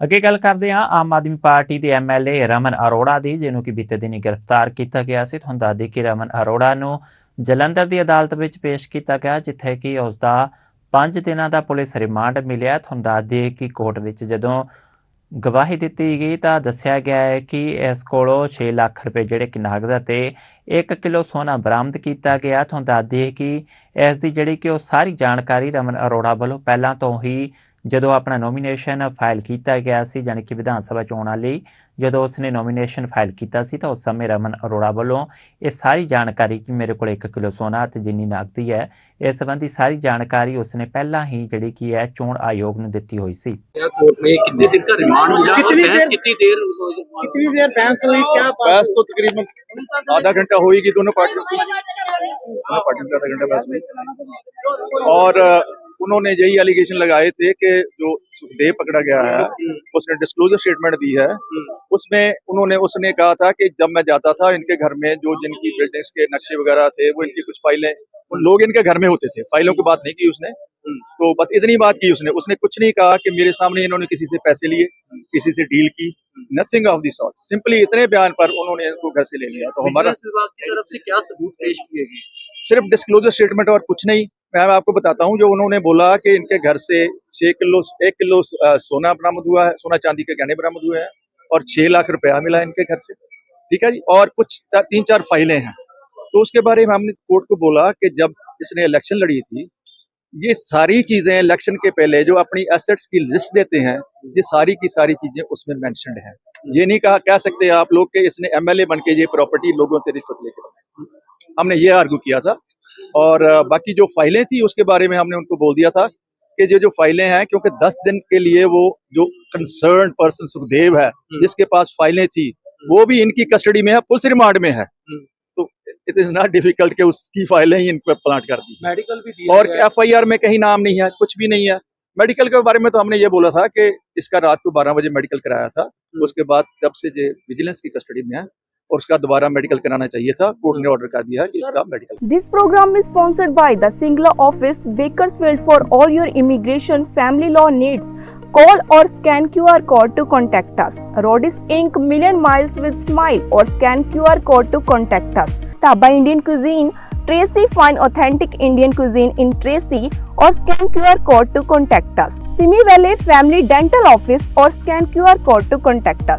ਅੱਗੇ ਗੱਲ ਕਰਦੇ ਹਾਂ ਆਮ ਆਦਮੀ ਪਾਰਟੀ ਦੇ ਐਮਐਲਏ ਰਮਨ ਅਰੋੜਾ ਦੀ, ਜਿਹਨੂੰ ਕਿ ਬੀਤੇ ਦਿਨੀ ਗ੍ਰਿਫਤਾਰ ਕੀਤਾ ਗਿਆ ਸੀ। ਤੁਹਾਨੂੰ ਦੱਸ ਦਈਏ ਕਿ ਰਮਨ ਅਰੋੜਾ ਨੂੰ ਜਲੰਧਰ ਦੀ ਅਦਾਲਤ ਵਿੱਚ ਪੇਸ਼ ਕੀਤਾ ਗਿਆ, ਜਿੱਥੇ ਕਿ ਉਸ ਦਾ 5 ਦਿਨਾਂ ਦਾ ਪੁਲਿਸ ਰਿਮਾਂਡ ਮਿਲਿਆ। ਤੁਹਾਨੂੰ ਦੱਸ ਦਈਏ ਕਿ ਕੋਰਟ ਵਿੱਚ ਜਦੋਂ ਗਵਾਹੀ ਦਿੱਤੀ ਗਈ ਤਾਂ ਦੱਸਿਆ ਗਿਆ ਹੈ ਕਿ ਇਸ ਕੋਲੋਂ 6 ਲੱਖ ਰੁਪਏ ਜਿਹੜੇ ਕਿ ਨਕਦ ਅਤੇ 1 ਕਿਲੋ ਸੋਨਾ ਬਰਾਮਦ ਕੀਤਾ ਗਿਆ। ਤੁਹਾਨੂੰ ਦੱਸ ਦਈਏ ਕਿ ਇਸ ਦੀ ਜਿਹੜੀ ਕਿ ਉਹ ਸਾਰੀ ਜਾਣਕਾਰੀ ਰਮਨ ਅਰੋੜਾ ਵੱਲੋਂ ਪਹਿਲਾਂ ਤੋਂ ਹੀ ਜਦੋਂ ਆਪਣਾ ਨੋਮੀਨੇਸ਼ਨ ਫਾइल ਕੀਤਾ ਗਿਆ ਸੀ, ਜਾਣੀ ਕਿ ਵਿਧਾਨ ਸਭਾ ਚੋਣਾਂ ਲਈ ਜਦੋਂ ਉਸਨੇ ਨੋਮੀਨੇਸ਼ਨ ਫਾइल ਕੀਤਾ ਸੀ ਤਾਂ ਉਸ ਸਮੇਂ ਰਮਨ ਅਰੋੜਾ ਵੱਲੋਂ ਇਹ ਸਾਰੀ ਜਾਣਕਾਰੀ ਕਿ ਮੇਰੇ ਕੋਲ 1 ਕਿਲੋ ਸੋਨਾ ਅਤੇ ਜਿੰਨੀ ਨਕਦੀ ਹੈ, ਇਸ ਸੰਬੰਧੀ ਸਾਰੀ ਜਾਣਕਾਰੀ ਉਸਨੇ ਪਹਿਲਾਂ ही ਜਿਹੜੀ कि है चोण आयोग ने ਦਿੱਤੀ ਹੋਈ ਸੀ। कोर्ट में कितने दिन का रिमांड मिला और कितनी देर बहस हुई? क्या बहस तो तकरीबन आधा घंटा होगी दोनों पार्टियों से आधा घंटा बहस हुई और उन्होंने यही एलिगेशन लगाए थे कि जो सुखदेव पकड़ा गया है उसने डिस्क्लोजर स्टेटमेंट दी है, उसमें उसने कहा था कि जब मैं जाता था इनके घर में जो जिनकी बिल्डिंग्स के नक्शे वगैरह थे वो इनकी कुछ फाइलें उन लोग इनके घर में होते थे, फाइलों की बात नहीं की उसने। तो बस इतनी बात की उसने कुछ नहीं कहा कि मेरे सामने इन्होंने किसी से पैसे लिए, किसी से डील की, nothing of the sort. Simply इतने बयान पर उन्होंने इनको घर से ले लिया। तो हमारा विभाग की तरफ से क्या सबूत पेश किए गए? सिर्फ डिस्क्लोजर स्टेटमेंट और कुछ नहीं। मैं आपको बताता हूँ, जो उन्होंने बोला कि इनके घर से 1 किलो सोना बरामद हुआ है, सोना चांदी के गहने बरामद हुए हैं और 6 लाख रुपया मिला इनके घर से, ठीक है जी। और कुछ 3-4 फाइलें हैं। तो उसके बारे में हमने कोर्ट को बोला कि जब इसने इलेक्शन लड़ी थी, ये सारी चीजें इलेक्शन के पहले जो अपनी एसेट्स की लिस्ट देते हैं, ये सारी की सारी चीजें उसमें मेंशन्ड हैं। ये नहीं कह सकते आप लोग कि इसने एमएलए बन के ये प्रॉपर्टी लोगों से रिश्वत लेके बनाई। हमने ये आर्गू किया था। और बाकी जो फाइलें थी उसके बारे में हमने उनको बोल दिया था कि जो फाइलें हैं, क्योंकि 10 दिन के लिए वो जो कंसर्न पर्सन सुखदेव है जिसके पास फाइलें थी वो भी इनकी कस्टडी में है, पुलिस रिमांड में है। तो इट इज नॉट डिफिकल्ट कि उसकी फाइलें ही इन पर प्लांट कर दी। मेडिकल भी दिया और एफआईआर में कहीं नाम नहीं है, कुछ भी नहीं है। मेडिकल के बारे में तो हमने ये बोला था कि इसका रात को 12 बजे मेडिकल कराया था, उसके बाद जब से ये विजिलेंस की कस्टडी में है और उसका दोबारा मेडिकल कराना चाहिए था, कोर्ट ने ऑर्डर कर दिया कि इसका medical. This program is sponsored by the Singla office, Bakersfield. For all your immigration family law needs, call or scan QR code to contact us. Rodis Inc. Million Miles with Smile or scan QR code to contact us. Taba Indian Cuisine, Tracy, find authentic Indian cuisine in Tracy or scan QR code to contact us. Simi Valley Family Dental Office or scan QR code to contact us.